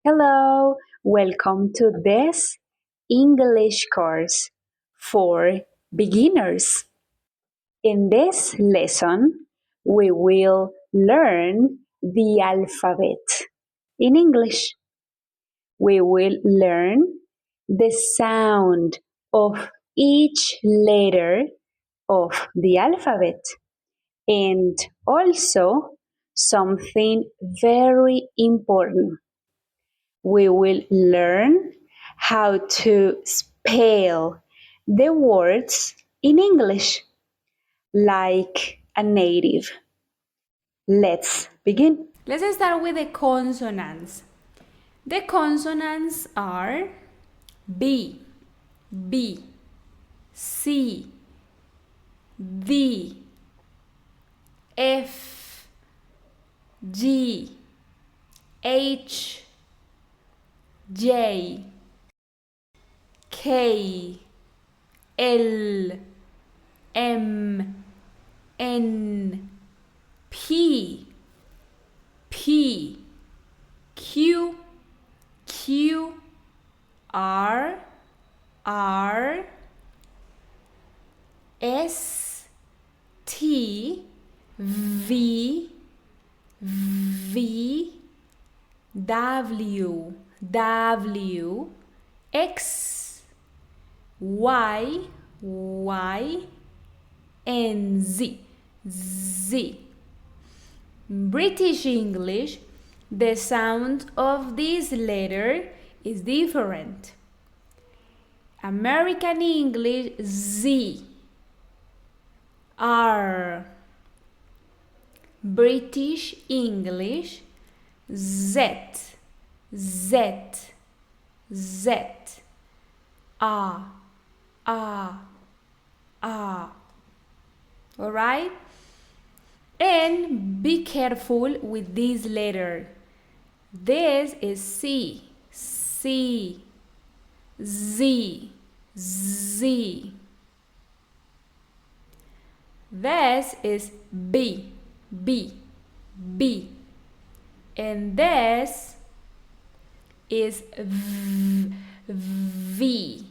Hello, welcome to this English course for beginners. In this lesson, we will learn the alphabet in English. We will learn the sound of each letter of the alphabet and also something very important. We will learn how to spell the words in English like a native. Let's begin. Let's start with the consonants. The consonants are B, B, C, D, F, G, H, J, K, L, M, N, P, P, Q, Q, R, R, S, T, V, V, W, W, X, Y, Y, and Z, Z. British English, the sound of this letter is different. American English, Z, R. British English, Z, Z, Z, A, A, A. Alright? And be careful with this letter. This is C, C, Z, Z. This is B, B, B. And this is V, V,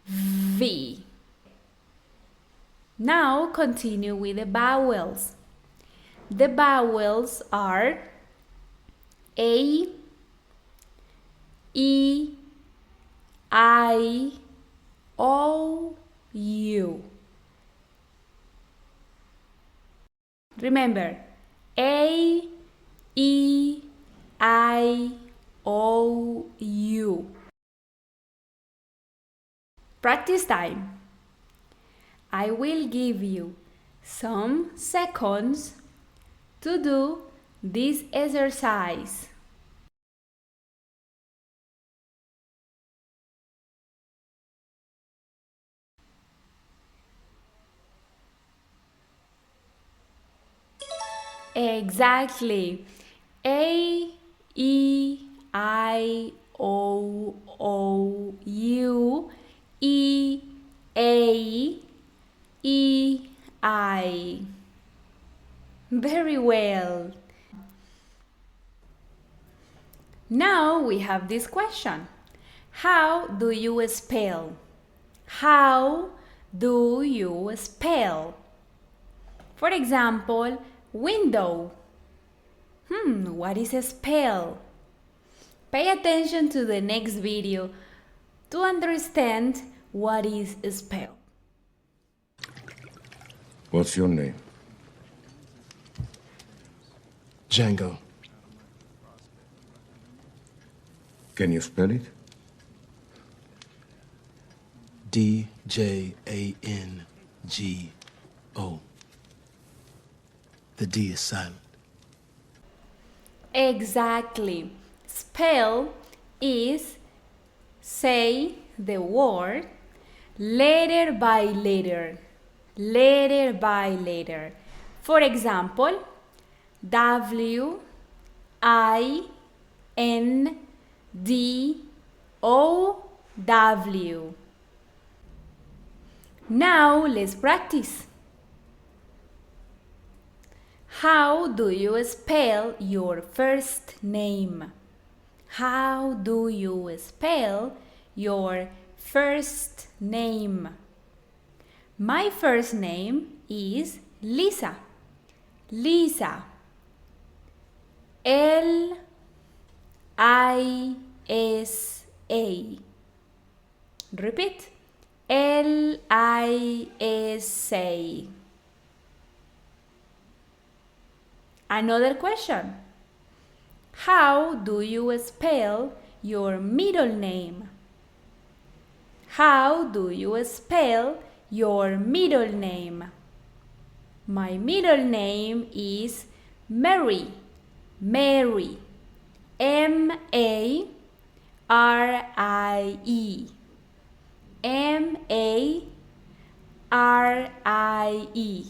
V. Now continue with the vowels. The vowels are A, E, I, O, U. Remember, A, E, I, O, U. Practice time. I will give you some seconds to do this exercise. Exactly. A, E, I, O, U, E, A, E, I. Very well. Now we have this question. How do you spell? How do you spell? For example, window. What is a spell? Pay attention to the next video to understand what is a spell. What's your name? Django. Can you spell it? D-J-A-N-G-O. The D is silent. Exactly. Spell is say the word letter by letter. Letter by letter. For example, W, I, N, D, O, W. Now let's practice. How do you spell your first name? How do you spell your first name? My first name is Lisa. Lisa. Lisa. Repeat. Lisa. Another question. How do you spell your middle name? How do you spell your middle name? My middle name is Mary. Mary. Marie. Marie.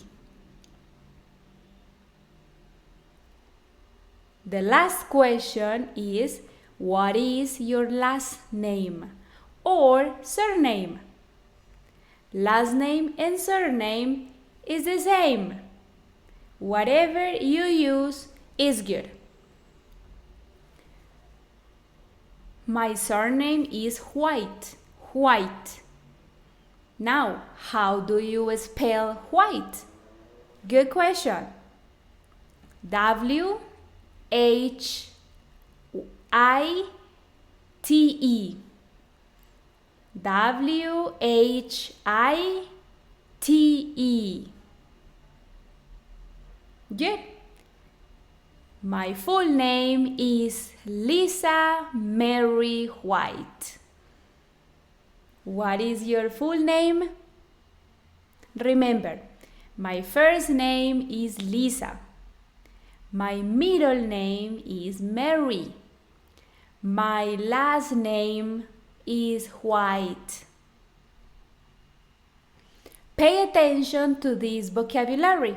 The last question is, what is your last name or surname? Last name and surname is the same. Whatever you use is good. My surname is White. White. Now, how do you spell white? Good question. White. White. Good. My full name is Lisa Mary White. What is your full name? Remember, my first name is Lisa. My middle name is Mary. My last name is White. Pay attention to this vocabulary.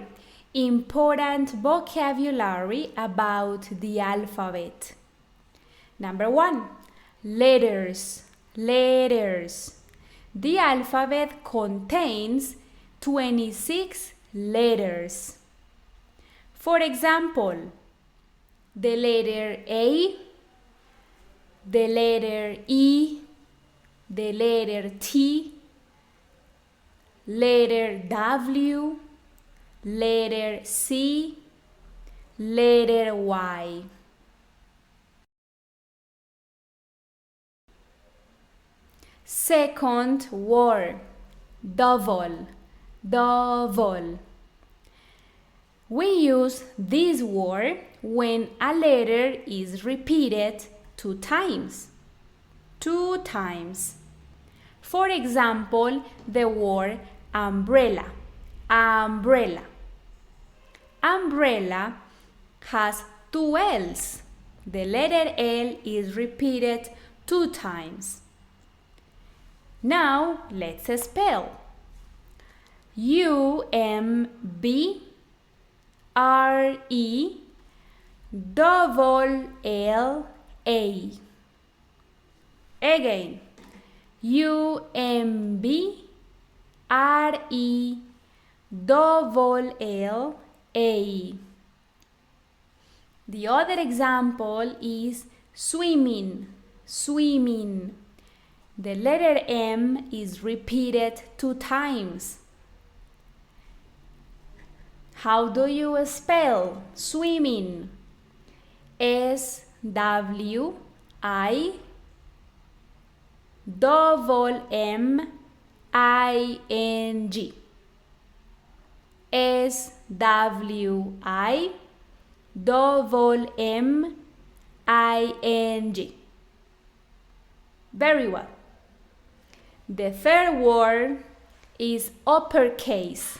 Important vocabulary about the alphabet. Number 1, letters. Letters. The alphabet contains 26 letters. For example, the letter A, the letter E, the letter T, letter W, letter C, letter Y. Second word, double. Double. We use this word when a letter is repeated 2 times. 2 times. For example, the word umbrella. Umbrella. Umbrella has 2 L's. The letter L is repeated 2 times. Now let's spell. UMBRELLA. Again. UMBRELLA. The other example is swimming. Swimming. The letter M is repeated 2 times. How do you spell swimming? SWIMMING. SWIMMING. Very well. The third word is uppercase.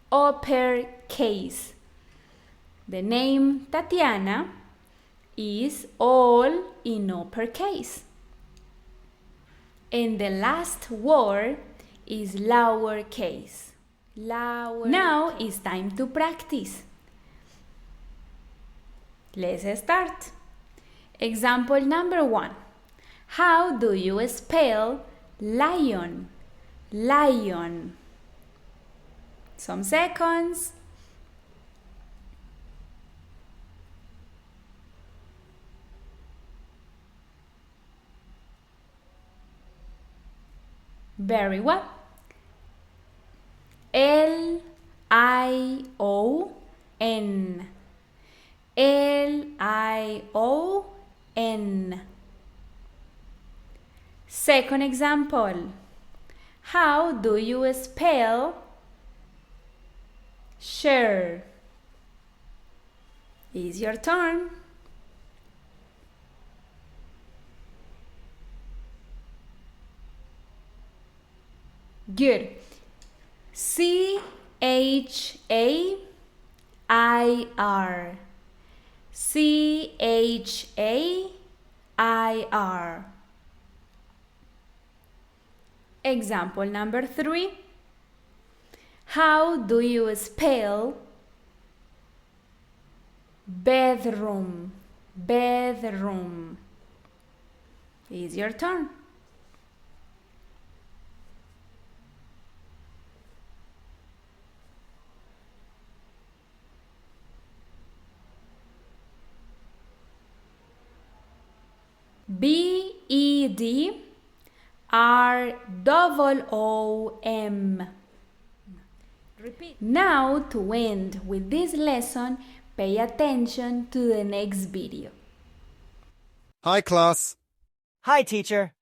Uppercase. The name Tatiana is all in uppercase. And the last word is lowercase. Now it's time to practice. Let's start. Example number 1. How do you spell lion? Lion. Some seconds. Very well. Lion. Lion. Second example. How do you spell share? It's your turn. Good. Chair. Chair. Example number 3. How do you spell bedroom? Bedroom. It's your turn. Bedroom. Repeat. Now, to end with this lesson, pay attention to the next video. Hi class. Hi, teacher.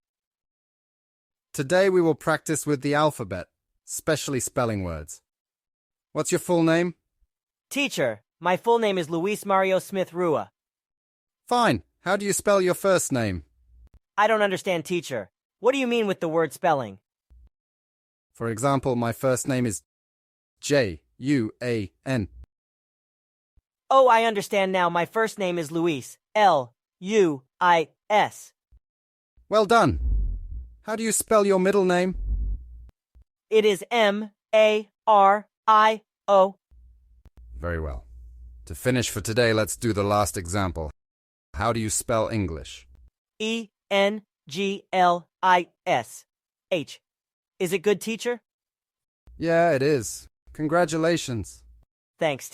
Today we will practice with the alphabet, especially spelling words. What's your full name? Teacher, my full name is Luis Mario Smith Rua. Fine. How do you spell your first name? I don't understand, teacher. What do you mean with the word spelling? For example, my first name is J-U-A-N. Oh, I understand now. My first name is Luis. L-U-I-S. Well done. How do you spell your middle name? It is M-A-R-I-O. Very well. To finish for today, let's do the last example. How do you spell English? E-N-G-L-I-S-H. Is it good, teacher? Yeah, it is. Congratulations. Thanks.